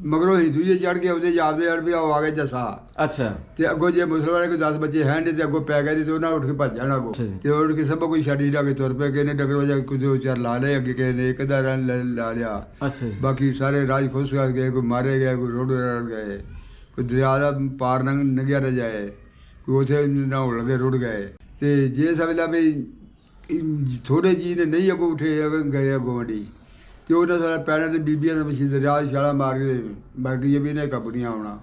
मगरों हिंदू जे चढ़ के ਉਹਦੇ ਜਾਪਦੇ ਯਾਰ ਵੀ ਆਓ ਆ ਗਏ ਜੱਸਾ। ਅੱਛਾ ਤੇ ਅੱਗੋਂ ਜੇ ਮੁਸਲਮਾਨ ਕੋਈ 10 ਬੱਚੇ ਹੈ ਨਹੀਂ ਤੇ ਅੱਗੋਂ ਪੈ ਗਏ ਤੇ ਉਹਨਾਂ ਉੱਠ ਕੇ ਭੱਜ ਜਾਣਾ ਅੱਗੋਂ। ਤੇ ਉੱਠ ਕੇ ਸਭ ਕੋਈ ਛੱਡੀ ਲਾ ਕੇ ਤੁਰ ਪਏ, ਕਿਸੇ ਨੇ ਡੰਗਰ ਵਜਾ ਕੁਝ ਦੋ ਚਾਰ ਲਾ ਲਏ, ਅੱਗੇ ਕਿਸੇ ਨੇ ਇੱਕ ਦਾ ਰਨ ਲਾ ਲਿਆ। ਅੱਛਾ ਬਾਕੀ ਸਾਰੇ ਰਾਜ ਖੁਸ਼ ਗਏ, ਕੋਈ ਮਾਰੇ ਗਏ, ਕੋਈ ਰੋਡ ਗਏ, ਕੋਈ ਦਰਿਆ ਦਾ ਪਾਰ ਲੰਘਿਆ ਰਹਿ ਜਾਏ, ਕੋਈ ਉੱਥੇ ਨਹਾਉਣ ਲੱਗੇ ਰੁੜ ਗਏ। ਤੇ ਜੇ ਸਮਝ ਲਾ ਵੀ ਥੋੜੇ ਜੀ ਨੇ ਨਹੀਂ ਅੱਗੋਂ ਉੱਠੇ ਗਏ ਅੱਗੋਂ ਵੰਡੀ ਤੇ ਉਹਨਾਂ ਸਾਰਾ ਪੈਰਾਂ ਤੇ ਬੀਬੀਆਂ ਦਾ ਮਸ਼ੀਨ ਦਰਿਆ ਛਾਲਾ ਮਾਰ ਕੇ ਮਰ ਗਈ ਵੀ ਇਹਨੇ ਕਾਬੂ ਨਹੀਂ ਆਉਣਾ।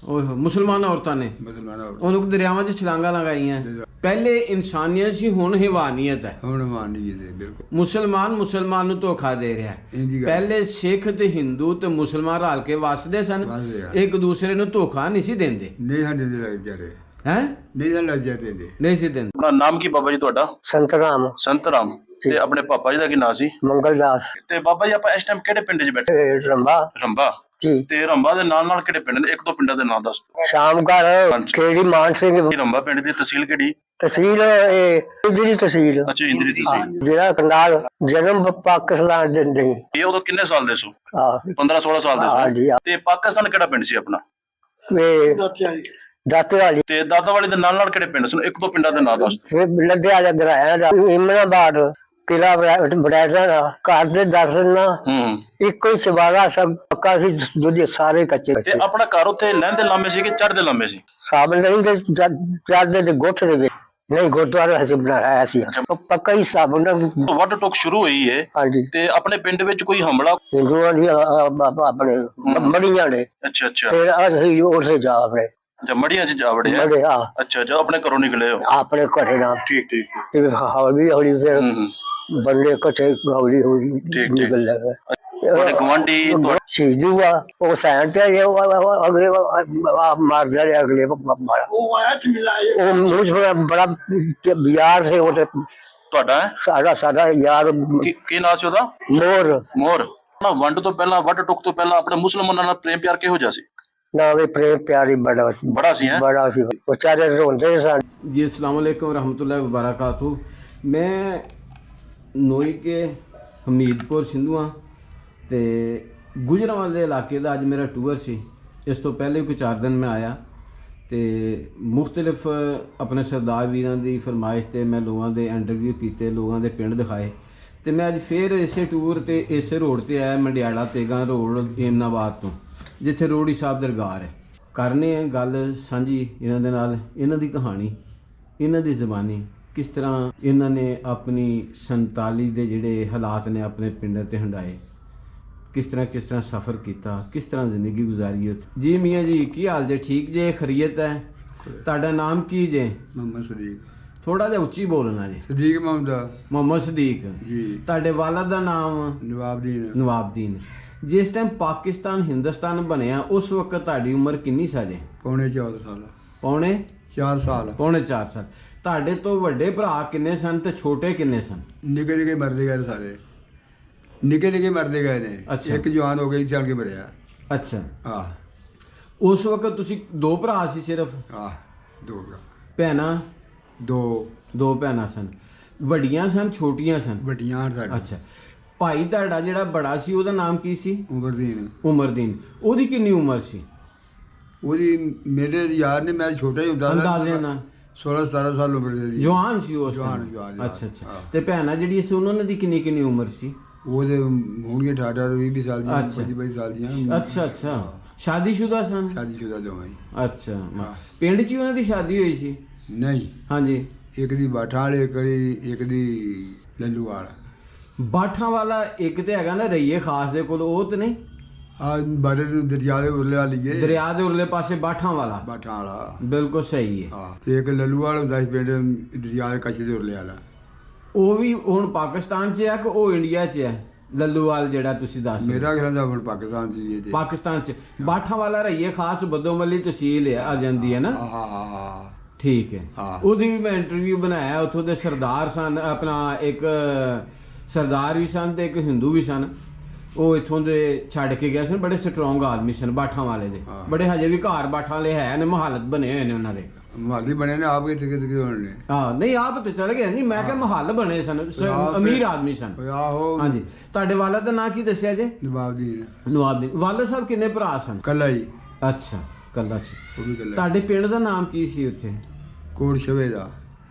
ਓਏ ਮੁਸਲਮਾਨ ਔਰਤਾਂ ਨੇ ਮੁਸਲਮਾਨਾਂ ਉਹਨੂੰ ਦਰਿਆਵਾਂ 'ਚ ਛਲਾਂਗਾ ਲਗਾਈਆਂ। ਪਹਿਲੇ ਇਨਸਾਨੀਅਤ ਸੀ, ਹੁਣ ਹੈਵਾਨੀਅਤ ਹੈ। ਹੁਣ ਮਾਨੀ ਜੀ ਬਿਲਕੁਲ ਮੁਸਲਮਾਨ ਨੂੰ ਧੋਖਾ ਦੇ ਰਿਹਾ ਹੈ। ਇੰਜੀ ਗੱਲ ਪਹਿਲੇ ਸਿੱਖ ਤੇ ਹਿੰਦੂ ਤੇ ਮੁਸਲਮਾਨ ਰਲ ਕੇ ਵਸਦੇ ਸਨ, ਵਸਦੇ ਆ। ਇੱਕ ਦੂਸਰੇ ਨੂੰ ਧੋਖਾ ਨਹੀਂ ਸੀ ਦਿੰਦੇ। ਨਹੀਂ ਸਾਡੇ ਦੇ ਲੱਗ ਜਾ ਰਹੇ ਹੈ ਨਹੀਂ ਲੱਗ ਜਾਂਦੇ ਨੇ। ਨਹੀਂ ਸੀ ਦਿੰਦੇ। ਆਪਣਾ ਨਾਮ ਕੀ ਬਾਬਾ ਜੀ ਤੁਹਾਡਾ? ਸੰਤਰਾਮ ਸੰਤ ਰਾਮ। ਤੇ ਆਪਣੇ ਪਾਪਾ ਜੀ ਦਾ ਕੀ ਨਾਂ ਸੀ? ਮੰਗਲਦਾਸ ਤੇ ਬਾਬਾ ਜੀ ਆਪਾਂ ਇਸ ਟਾਈਮ ਕਿਹੜੇ ਪਿੰਡ 'ਚ ਬੈਠੇ? ਰੰਬਾ ਰੰਬਾ। ਜੀ ਤੇ ਰੰਬਾ ਦੇ ਨਾਲ ਕਿਹੜੇ ਪਿੰਡ ਨੇ? ਇੱਕ ਦੋ ਪਿੰਡਾਂ ਦੇ ਨਾਂ ਦੱਸ ਦਿਓ। ਸ਼ਾਮਗੜ੍ਹ ਕਿਹੜੀ ਮਾਨ ਸਿੰਘ ਇਹ ਰੰਬਾ ਪਿੰਡ ਦੀ ਤਹਿਸੀਲ ਕਿਹੜੀ? ਤਹਿਸੀਲ ਇੰਦਰੀ ਤਹਿਸੀਲ ਅੱਛਾ ਇੰਦਰੀ ਤਹਿਸੀਲ। ਜਿਹੜਾ ਕੰਡਾਲ ਜਨਮ ਪਾਕਿਸਤਾਨ ਦੇ ਨਹੀਂ ਇਹ ਉਦੋਂ ਕਿੰਨੇ ਸਾਲ ਦੇ ਸੋ? ਆਹ 15-16 ਸਾਲ ਦੇ ਹਾਂਜੀ ਸੋ। ਤੇ ਪਾਕਿਸਤਾਨ ਕਿਹੜਾ ਪਿੰਡ ਸੀ ਆਪਣਾ? ਦਾਤੇ ਵਾਲੀ ਤੇ ਦਾਤਾਵਾਲੀ ਦੇ ਨਾਲ ਕਿਹੜੇ ਪਿੰਡ ਸਨ? ਇੱਕ ਦੋ ਪਿੰਡਾਂ ਦੇ ਨਾਂ ਦੱਸ ਦਿਓ। ਫਿਰ ਲੱਡਿਆ ਦਾ ਗਰਾਇਆ ਦਾ ਇਮਨਾਬਾਦ ਕਿਲਾ ਬੜੈਦਾ ਦਾ ਘਰ ਦੇ ਦਰਸ਼ਨ ਨਾ ਇੱਕੋ ਹੀ ਸਵਾਰਾ ਸਭ ਪੱਕਾ ਸੀ, ਦੂਜੇ ਸਾਰੇ ਕੱਚੇ ਤੇ ਆਪਣਾ ਘਰ ਉੱਥੇ ਲਹਿੰਦੇ ਲਾਮੇ ਸੀ ਕਿ ਚੜ੍ਹਦੇ ਲਾਮੇ ਸੀ? ਸਾਬਨ ਨਹੀਂ ਤੇ ਚੜਦੇ ਤੇ ਗੋਠ ਦੇ ਵਿੱਚ ਨਹੀਂ ਗੁਰਦੁਆਰਾ ਅਸੀਂ ਬਣਾਇਆ ਸੀ ਪੱਕਾ ਹੀ ਸਾਬਨ ਦਾ। ਵੱਢ ਟੁੱਕ ਸ਼ੁਰੂ ਹੋਈ ਹੈ ਹਾਂਜੀ ਤੇ ਆਪਣੇ ਪਿੰਡ ਵਿੱਚ ਕੋਈ ਹਮਲਾ? ਹਿੰਦੂਆਂ ਦੀ ਆਪਣੇ ਮੜੀਆਂ ਨੇ ਅੱਛਾ ਅੱਛਾ ਫਿਰ ਅਸੀਂ ਉੱਥੇ ਜਾ ਆਪਣੇ ਜਾਂ ਮੜੀਆਂ 'ਚ ਜਾ ਵੜੇ ਆ? ਬੜੇ ਆ ਅੱਛਾ ਜੋ ਆਪਣੇ ਘਰੋਂ ਨਿਕਲੇ ਹੋ? ਆਪਣੇ ਘਰੇ ਨਾਲ ਠੀਕ ਠੀਕ। ਫਿਰ ਹੌਲੀ ਹੌਲੀ ਫਿਰ ਬੰਦੇ ਇਕੱਠੇ ਹੌਲੀ ਹੌਲੀ ਠੀਕ। ਨਿਕਲ ਲੱਗੇ ਤੁਹਾਡੇ ਗਵਾਂਢੀ ਸ਼ਹੀਦੂ ਆ ਉਹ ਸੈਨ ਤੇ ਅਗਲੇ ਮਾਰਦਾ ਰਿਹਾ ਅਗਲੇ ਮਾਰਾ ਉਹ ਆਇਆ ਚ ਮਿਲਾਏ ਉਹ ਮੁਝ ਬੜਾ ਬਿਆਰ ਸੇ ਉਹ ਤੁਹਾਡਾ ਹੈ? ਸਾਡਾ ਯਾਰ ਕੀ ਨਾਂ ਸੀ ਉਹਦਾ? ਮੋਰ ਮੋਰ। ਨਾ ਵੰਡ ਤੋਂ ਪਹਿਲਾਂ ਵੱਢ ਟੁੱਕ ਤੋਂ ਪਹਿਲਾਂ ਆਪਣੇ ਮੁਸਲਮਾਨਾਂ ਨਾਲ ਪ੍ਰੇਮ ਪਿਆਰ ਕਿਹੋ ਜਿਹਾ ਸੀ? ਨਾ ਵੀ ਪ੍ਰੇਮ ਪਿਆਰੀ ਬੜਾ ਸੀ ਹੈ? ਬੜਾ ਸੀ ਵਿਚਾਰੇ ਰੋਂਦੇ ਸਨ। जी अस्सलाम वालेकुम रहमतुल्लाहि व बरकातुहू। मैं नोई के हमीदपुर सिंधू हाँ तो गुजरांवाले ਦੇ ਇਲਾਕੇ ਦਾ ਅੱਜ ਮੇਰਾ ਟੂਰ ਸੀ। ਇਸ ਤੋਂ ਪਹਿਲੇ ਕੋਈ 4 ਦਿਨ ਮੈਂ ਆਇਆ ਤੇ ਮੁxtਲਿਫ ਆਪਣੇ ਸਰਦਾਰ ਵੀਰਾਂ ਦੀ ਫਰਮਾਇਸ਼ ਤੇ ਮੈਂ ਲੋਕਾਂ ਦੇ ਇੰਟਰਵਿਊ ਕੀਤੇ, ਲੋਕਾਂ ਦੇ ਪਿੰਡ ਦਿਖਾਏ ਤੇ ਮੈਂ ਅੱਜ ਫੇਰ ਇਸੇ ਟੂਰ ਤੇ ਇਸੇ ਰੋਡ ਤੇ ਆਇਆ, ਮੰਡਿਆਲਾ ਤੇਗਾ ਰੋਡ ਏਮਨਾਬਾਦ ਤੋਂ, ਜਿੱਥੇ ਰੋੜੀ ਸਾਹਿਬ ਦਰਗਾਹ ਹੈ। ਕਰਨੇ ਆ ਗੱਲ ਸਾਂਝੀ ਇਹਨਾਂ ਦੇ ਨਾਲ, ਇਹਨਾਂ ਦੀ ਕਹਾਣੀ, ਇਹਨਾਂ ਦੀ ਜ਼ਬਾਨੀ, ਕਿਸ ਤਰ੍ਹਾਂ ਇਹਨਾਂ ਨੇ ਆਪਣੀ 47 ਦੇ ਜਿਹੜੇ ਹਾਲਾਤ ਨੇ ਆਪਣੇ ਪਿੰਡ ਤੇ ਹੰਡਾਏ, ਕਿਸ ਤਰ੍ਹਾਂ ਸਫ਼ਰ ਕੀਤਾ, ਕਿਸ ਤਰ੍ਹਾਂ ਜ਼ਿੰਦਗੀ ਗੁਜ਼ਾਰੀ ਉੱਥੇ। ਜੀ ਮੀਆਂ ਜੀ ਕੀ ਹਾਲ ਜੇ? ਠੀਕ ਜੇ? ਖਰੀਅਤ ਹੈ? ਤੁਹਾਡਾ ਨਾਮ ਕੀ ਜੇ? ਮੁਹੰਮਦ ਸਦੀਕ। ਥੋੜਾ ਜਿਹਾ ਉੱਚੀ ਬੋਲਣਾ ਜੀ। ਸਦੀਕ ਮੁਹੰਮਦ ਸਦੀਕ ਜੀ। ਤੁਹਾਡੇ ਵਾਲਦ ਦਾ ਨਾਮ? ਨਵਾਬਦੀਨ। ਜਿਸ ਟਾਈਮ ਪਾਕਿਸਤਾਨ ਹਿੰਦੁਸਤਾਨ ਬਣਿਆ ਉਸ ਵਕਤ ਤੁਹਾਡੀ ਉਮਰ ਕਿੰਨੀ ਸਾਲ? ਪੌਣੇ 4 ਸਾਲ। ਪੌਣੇ 4 ਸਾਲ। ਪੌਣੇ 4 ਸਾਲ। ਤੁਹਾਡੇ ਤੋਂ ਵੱਡੇ ਭਰਾ ਕਿੰਨੇ ਸਨ ਤੇ ਛੋਟੇ ਕਿੰਨੇ ਸਨ? ਨਿੱਕੇ ਨਿੱਕੇ ਮਰਦੇ ਗਏ ਸਾਰੇ, ਨਿੱਕੇ ਮਰਦੇ ਗਏ ਨੇ। ਅੱਛਾ। ਇੱਕ ਜਵਾਨ ਹੋ ਗਈ ਚੱਲ ਕੇ ਮਰਿਆ। ਅੱਛਾ। ਆਹ ਉਸ ਵਕਤ ਤੁਸੀਂ 2 ਭਰਾ ਸੀ ਸਿਰਫ? ਆਹ 2 ਭਰਾ। ਭੈਣਾਂ? 2 ਭੈਣਾਂ ਸਨ। ਵੱਡੀਆਂ ਸਨ ਛੋਟੀਆਂ ਸਨ? ਵੱਡੀਆਂ ਸਾਡੇ। ਅੱਛਾ। ਭਾਈ ਤੁਹਾਡਾ ਜਿਹੜਾ ਬੜਾ ਸੀ ਉਹਦਾ ਨਾਮ ਕੀ ਸੀ? ਉਮਰਦੀਨ। ਉਹਦੀ ਕਿੰਨੀ ਉਮਰ ਸੀ? ਉਹਦੀ ਮੇਰੇ ਯਾਰ ਨੇ, ਮੈਂ ਛੋਟਾ ਹੀ ਹੁੰਦਾ ਸੀ, ਅੰਦਾਜ਼ੇ ਨਾਲ 16-17 ਸਾਲ ਉਮਰ ਸੀ। ਜਵਾਨ ਸੀ ਉਸ ਜਵਾਨ। ਅੱਛਾ। ਤੇ ਭੈਣਾਂ ਜਿਹੜੀ ਸੀ ਉਹਨਾਂ ਦੀ ਕਿੰਨੀ ਉਮਰ ਸੀ? ਉਹਦੇ ਹੋਣਗੇ 18-20 ਸਾਲ ਦੀਆਂ, 25 ਸਾਲ ਦੀਆਂ। ਅੱਛਾ। ਸ਼ਾਦੀशुदा ਸਨ? ਸ਼ਾਦੀशुदा ਦੋਵੇਂ। ਅੱਛਾ। ਪਿੰਡ 'ਚ ਹੀ ਉਹਨਾਂ ਦੀ ਸ਼ਾਦੀ ਹੋਈ ਸੀ? ਨਹੀਂ। ਹਾਂਜੀ। ਇੱਕ ਦੀ ਬਾਠਾਂ ਵਾਲੇ, ਇੱਕ ਦੀ ਲੱਲੂਵਾਲ। ਬਾਠਾਂ ਵਾਲਾ ਇੱਕ ਤੇ ਹੈਗਾ ਨਾ ਰਈਏ ਖਾਸ ਦੇ ਕੋਲ, ਉਹ ਤੇ ਨਹੀਂ? ਆ ਬਾਰੇ ਦਰਿਆ ਦੇ ਉਰਲੇ ਵਾਲੀ ਹੈ। ਦਰਿਆ ਦੇ ਉਰਲੇ ਪਾਸੇ ਬਾਠਾਂ ਵਾਲਾ। ਬਿਲਕੁਲ ਸਹੀ ਹੈ। ਹਾਂ। ਤੇ ਇੱਕ ਲੱਲੂਵਾਲ ਹੁੰਦਾ ਸੀ ਪਿੰਡ ਦਰਿਆ ਦੇ ਕੱਛੇ ਦੇ ਉਰਲੇ ਵਾਲਾ। ਉਹ ਵੀ ਹੁਣ ਪਾਕਿਸਤਾਨ 'ਚ ਹੈ ਕਿ ਉਹ ਇੰਡੀਆ 'ਚ ਹੈ? ਲੱਲੂਵਾਲ ਜਿਹੜਾ ਤੁਸੀਂ ਦੱਸ? ਮੇਰਾ ਖਿਆਲ ਹੈ ਹੁਣ ਪਾਕਿਸਤਾਨ 'ਚ ਹੀ ਹੈ। ਪਾਕਿਸਤਾਨ 'ਚ। ਬਾਠਾਂ ਵਾਲਾ ਰਈਏ ਖਾਸ ਬਦੋਮੱਲੀ ਤਹਿਸੀਲ ਆ ਜਾਂਦੀ ਹੈ ਨਾ? ਹਾਂ। ਠੀਕ ਹੈ। ਉਹਦੀ ਵੀ ਮੈਂ ਇੰਟਰਵਿਊ ਬਣਾਇਆ। ਉੱਥੋਂ ਦੇ ਸਰਦਾਰ ਸਨ, ਆਪਣਾ ਇੱਕ ਸਰਦਾਰ ਵੀ ਸਨ ਤੇ ਇੱਕ ਹਿੰਦੂ ਵੀ ਸਨ। ਉਹ ਇੱਥੋਂ ਦੇ ਛੱਡ ਕੇ ਗਏ ਸਨ, ਬੜੇ ਸਟਰੋਂਗ ਆਦਮੀ ਸਨ ਬਾਠਾਂ ਵਾਲੇ ਦੇ, ਹਾਂ। ਬੜੇ ਹਜੇ ਵੀ ਘਰ ਬਾਠਾਂ ਵਾਲੇ ਹੈ ਨੇ, ਮੁਹੱਲਤ ਬਣੇ ਹੋਏ ਨੇ ਉਹਨਾਂ ਦੇ। ਮਾਲੀ ਬਣੇ ਨੇ ਆਪ ਕਿੱਥੇ ਕਿੱਥੇ ਹੋਣੇ ਨੇ। ਹਾਂ ਨਹੀਂ ਆਪ ਤੇ ਚਲੇ ਗਏ ਨਹੀਂ, ਮੈਂ ਕਿਹਾ ਮੁਹੱਲ ਬਣੇ ਸਨ, ਆਪ ਅਮੀਰ ਆਦਮੀ ਸਨ। ਆਹੋ ਹਾਂਜੀ, ਤੁਹਾਡੇ ਵਾਲਦ ਦਾ ਨਾਂ ਕੀ ਦੱਸਿਆ ਜੇ? ਨਵਾਬਦੀਨ ਨਵਾਬਦੀਨ। ਵਾਲਦ ਸਾਹਿਬ ਕਿੰਨੇ ਭਰਾ ਸਨ? ਕੱਲਾ ਹੀ, ਅੱਛਾ, ਕੱਲਾ ਸੀ। ਉਹ ਵੀ ਕੱਲਾ। ਤੁਹਾਡੇ ਪਿੰਡ ਦਾ ਨਾਮ ਕੀ ਸੀ ਉੱਥੇ? ਕੋਟ ਸ਼ਵੇ ਦਾ,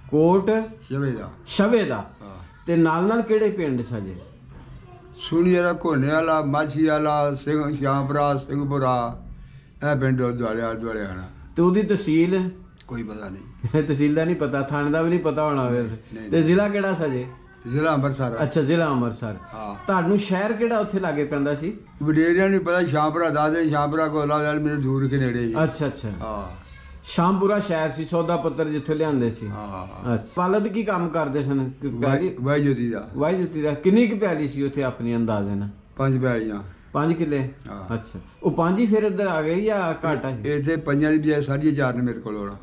ਕੋਟ ਸ਼ਵੇ ਦਾ। ਸ਼ਵੇ ਦਾ। ਹਾਂ, ਤੇ ਨਾਲ ਨਾਲ ਕਿਹੜੇ ਪਿੰਡ ਸਜੇ? ਸੁਣੀ ਵਾਲਾ, ਕੋਨੇ ਵਾਲਾ, ਮਾਛੀ ਵਾਲਾ, ਸਿੰਘ ਸ਼ਾਮਪੁਰਾ, ਸਿੰਘਪੁਰਾ, ਇਹ ਪਿੰਡ ਦੁਆਲੇ ਆਣਾ। ਤੇ ਉਹਦੀ ਤਹਿਸੀਲ? ਕੋਈ ਪਤਾ ਨਹੀਂ, ਤਹਿਸੀਲ ਦਾ ਨਹੀਂ ਪਤਾ, ਥਾਣੇ ਦਾ ਵੀ ਨਹੀਂ ਪਤਾ ਹੋਣਾ ਫਿਰ। ਨਹੀਂ। ਤੇ ਜ਼ਿਲ੍ਹਾ ਕਿਹੜਾ ਸਜੇ? ਜ਼ਿਲ੍ਹਾ ਅੰਮ੍ਰਿਤਸਰ। ਅੱਛਾ, ਜ਼ਿਲ੍ਹਾ ਅੰਮ੍ਰਿਤਸਰ। ਹਾਂ, ਤੁਹਾਨੂੰ ਸ਼ਹਿਰ ਕਿਹੜਾ ਉੱਥੇ ਲਾਗੇ ਪੈਂਦਾ ਸੀ? ਵਡੇਰਿਆਂ ਨੂੰ ਪਤਾ, ਸ਼ਾਮਪੁਰਾ ਦੱਸਦੇ, ਸ਼ਾਮਪੁਰਾ ਕੋਲਾ ਮੈਨੂੰ ਦੂਰ ਕੇ ਨੇੜੇ ਹੀ। ਅੱਛਾ ਅੱਛਾ, ਹਾਂ ਸ਼ਾਮਪੁਰਾ ਸ਼ਹਿਰ ਸੀ, ਸੌਦਾ ਪੱਤਰ ਜਿੱਥੋਂ ਲਿਆਂਦੇ ਸੀ। ਹਾਂ। ਅੱਛਾ, ਵਾਲਦ ਕੀ ਕੰਮ ਕਰਦੇ ਸਨ? ਵਾਈ ਜੋਤੀ ਦਾ ਵਾਈ ਜੁੱਤੀ ਦਾ। ਕਿੰਨੀ ਕੁ ਪਿਆਲੀ ਸੀ ਉੱਥੇ ਆਪਣੀ ਅੰਦਾਜ਼ੇ ਨਾਲ? 5 ਪੈਲੀਆਂ। 5 ਕਿੱਲੇ? ਹਾਂ। ਅੱਛਾ, ਉਹ 5 ਹੀ ਫਿਰ ਇੱਧਰ ਆ ਗਏ ਜਾਂ ਘੱਟ ਆ? ਇੱਥੇ ਪੰਜਾਂ ਦੀ ਬਜਾਏ 4.5 ਨੇ ਮੇਰੇ ਕੋਲ ਹੋਣਾ।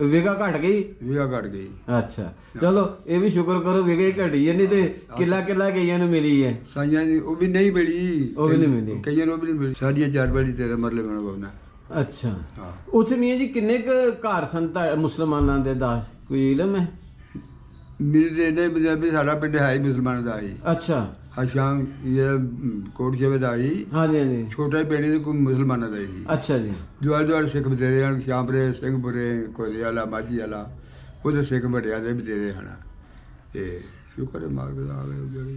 ਵਿਗਾ ਘਟ ਗਈ? ਵੀਗਾ ਘਟ ਗਈ। ਅੱਛਾ, ਚਲੋ ਇਹ ਵੀ ਸ਼ੁਕਰ ਕਰੋ ਵਿਗਾ ਹੀ ਘਟੀ ਹੈ, ਨਹੀਂ ਤੇ ਕਿੱਲਾ ਕਿੱਲਾ ਕਈਆਂ ਨੂੰ ਮਿਲੀ ਹੈ। ਸਾਈਆਂ ਦੀ ਉਹ ਵੀ ਨਹੀਂ ਮਿਲੀ, ਉਹ ਵੀ ਨਹੀਂ ਮਿਲੀ। ਕਈਆਂ ਨੂੰ ਵੀ ਨਹੀਂ ਮਿਲੀ। 4.5 ਪੈਲੀ ਤੇਰੇ ਮਰਲੇ ਮੈਨੂੰ ਬੋਲਣਾ। ਅੱਛਾ, ਹਾਂ, ਉੱਥੇ ਮੀਆਂ ਜੀ ਕਿੰਨੇ ਕੁ ਘਰ ਸਨ ਮੁਸਲਮਾਨਾਂ ਦੇ? 10 ਕੋਈ ਇਲਮ ਹੈ? ਮੇਰੇ ਤੇ ਇਹਨੇ ਵੀ ਸਾਡਾ ਪਿੰਡ ਹੈ ਹੀ ਮੁਸਲਮਾਨ ਦਾ ਹੀ। ਅੱਛਾ, ਅਸ਼ਾਮ ਇਹ ਕੋਟ ਸ਼ਵੇ ਦਾ ਹੀ। ਹਾਂਜੀ ਹਾਂਜੀ। ਛੋਟਾ ਹੀ ਪਿੰਡ ਸੀ, ਕੋਈ ਮੁਸਲਮਾਨਾਂ ਦਾ ਹੀ। ਅੱਛਾ ਜੀ। ਦੁਆਲੇ ਸਿੱਖ ਬਥੇਰੇ ਹਨ, ਸ਼ਾਮਪੁਰੇ, ਸਿੰਘਪੁਰੇ, ਕੋਲੇ ਵਾਲਾ, ਮਾਝੀ ਵਾਲਾ, ਉਹਦੇ ਸਿੱਖ ਵੱਡਿਆਂ ਦੇ ਬਥੇਰੇ ਹਨ। ਤੇ ਸ਼ੁਕਰ ਹੈ ਮਾਲਕ ਦਾ ਆ ਗਏ ਜਿਹੜੀ।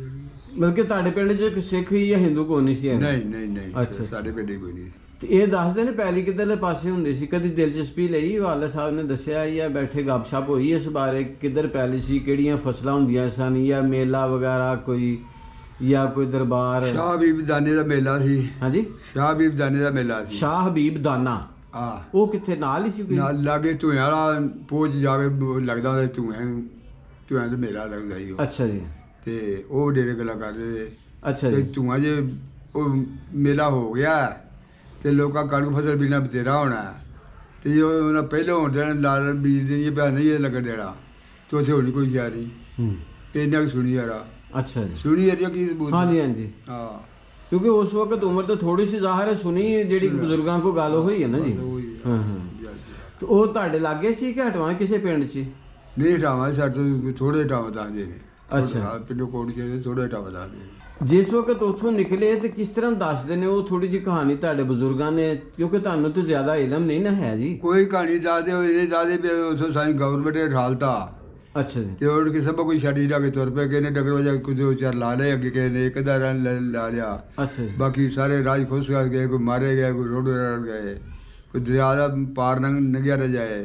ਮਤਲਬ ਕਿ ਤੁਹਾਡੇ ਪਿੰਡ 'ਚ ਇੱਕ ਸਿੱਖ ਹੀ ਜਾਂ ਹਿੰਦੂ ਕੋਈ ਨਹੀਂ ਸੀ ਹੈਗਾ? ਨਹੀਂ ਨਹੀਂ ਨਹੀਂ, ਅੱਛਾ। ਸਾਡੇ ਪਿੰਡ ਹੀ ਕੋਈ ਨਹੀਂ। ਤੇ ਇਹ ਦੱਸਦੇ ਨੇ ਪਹਿਲੀ ਕਿੱਧਰਲੇ ਪਾਸੇ ਹੁੰਦੀ ਸੀ? ਕਦੀ ਦਿਲਚਸਪੀ ਲਈ? ਵਾਲਾ ਸਾਹਿਬ ਨੇ ਦੱਸਿਆ ਜਾਂ ਬੈਠੇ ਗੱਪਸ਼ਪ ਹੋਈ ਇਸ ਬਾਰੇ? ਕਿੱਧਰ ਪਹਿਲੀ ਸੀ, ਕਿਹੜੀਆਂ ਫਸਲਾਂ ਹੁੰਦੀਆਂ ਸਨ, ਜਾਂ ਮੇਲਾ ਵਗੈਰਾ ਕੋਈ, ਜਾਂ ਕੋਈ ਦਰਬਾਰ? ਸ਼ਾਹ ਹਬੀਬ ਦਾਨੇ ਦਾ ਮੇਲਾ ਸੀ। ਹਾਂਜੀ, ਸ਼ਾਹ ਹਬੀਬ ਦਾਨੇ ਦਾ ਮੇਲਾ ਸੀ। ਸ਼ਾਹ ਹਬੀਬ ਦਾਨਾ। ਆ ਉਹ ਕਿੱਥੇ ਨਾਲ ਹੀ ਸੀ ਕੋਈ? ਨਾਲ ਲਾਗੇ ਧੂਆਂ ਵਾਲਾ ਪੋਜ ਜਾਵੇ ਲੱਗਦਾ ਹੁੰਦਾ, ਧੂਆਂ ਦਾ ਮੇਲਾ ਲੱਗਦਾ ਸੀ ਉਹ। ਅੱਛਾ ਜੀ। ਤੇ ਉਹ ਡੇਰੇ ਗੱਲਾਂ ਕਰਦੇ ਤੇ ਅੱਛਾ ਤੇ ਜੀ। ਧੂਆਂ ਜੇ ਉਹ ਮੇਲਾ ਹੋ ਗਿਆ ਤੇ ਲੋਕਾਂ ਕਣਕ ਫਸਲ ਬੀਜਣਾ ਬਥੇਰਾ ਹੋਣਾ। ਤੇ ਜੇ ਉਹਨਾਂ ਪਹਿਲਾਂ ਹੋਣ ਦੇਣਾ ਲਾਲ ਬੀਜ ਦੇਣੀ ਪਿਆ, ਨਹੀਂ ਇਹ ਲੱਗਣ ਦੇਣਾ, ਤੇ ਉੱਥੇ ਹੋਣੀ ਕੋਈ ਜਾ ਨਹੀਂ। ਹੂੰ। ਇੰਨਾ ਕੁ ਸੁਣੀ ਯਾਰਾ, ਅੱਛਾ ਜੀ। ਸੁਣੀ ਯਾਰ ਕੀ ਸਬੂਤ? ਹਾਂਜੀ ਹਾਂਜੀ। ਹਾਂ, ਕਿਉਂਕਿ ਉਸ ਵਕਤ ਉਮਰ ਤਾਂ ਥੋੜੀ ਸੀ ਜ਼ਾਹਰ ਹੈ, ਸੁਣੀ ਜਿਹੜੀ ਬਜ਼ੁਰਗਾਂ ਕੋ ਗੱਲ ਹੋਈ ਹੈ ਨਾ ਜੀ। ਉਹੀ ਆ। ਹਾਂ ਹਾਂ। ਤੇ ਉਹ ਤੁਹਾਡੇ ਲਾਗੇ ਸੀ ਕਿ ਹਟਵਾ ਕਿਸੇ ਪਿੰਡ 'ਚ? ਨਹੀਂ ਹਟਾਵਾਂ ਸਾਡੇ ਤੋਂ ਥੋੜੇ ਹਟਾਵਾਂ ਦੱਸਦੇ ਨੇ। ਅੱਛਾ। ਪਿੰਡੋਂ ਕੋਟ ਕੇ ਥੋੜੇ ਹਟਾਵਾਂ ਦੱਸਦੇ ਨੇ। ਜਿਸ ਵਕਤ ਉੱਥੋਂ ਨਿਕਲੇ ਤੇ ਕਿਸ ਤਰ੍ਹਾਂ ਦੱਸਦੇ ਨੇ ਉਹ ਥੋੜੀ ਜਿਹੀ ਕਹਾਣੀ ਤੁਹਾਡੇ ਬਜ਼ੁਰਗਾਂ ਨੇ? ਕਿਉਂਕਿ ਤੁਹਾਨੂੰ ਤਾਂ ਜ਼ਿਆਦਾ ਇਲਮ ਨਹੀਂ ਨਾ ਹੈ ਜੀ। ਕੋਈ ਕਹਾਣੀ ਦੱਸਦੇ ਹੋਏ ਨਹੀਂ ਦੱਸਦੇ ਵੀ ਉੱਥੋਂ ਸਾਈ ਗਵਰਨਮੈਂਟ ਨੇ ਠਾਲਤਾ ਅੱਛਾ ਜੀ। ਤੇ ਉਹ ਕਿਸੇ ਸਭ ਕੋਈ ਛੱਡੀ ਲਾ ਕੇ ਤੁਰ ਪਏ, ਕਿਸੇ ਨੇ ਡਗਰ ਵਜਾ ਕੁਝ ਚਾਰ ਲਾ ਲਏ, ਅੱਗੇ ਕਿਸੇ ਨੇ ਇੱਕ ਦਾ ਰਨ ਲਾ ਲਿਆ। ਅੱਛਾ ਜੀ। ਬਾਕੀ ਸਾਰੇ ਰਾਜ ਖੁਸ਼ ਕਰ ਗਏ, ਕੋਈ ਮਾਰੇ ਗਏ, ਕੋਈ ਰੋਡ ਰੜ ਗਏ, ਕੋਈ ਦਰਿਆ ਦਾ ਪਾਰ ਨੰਗਿਆ ਰਹਿ ਜਾਏ,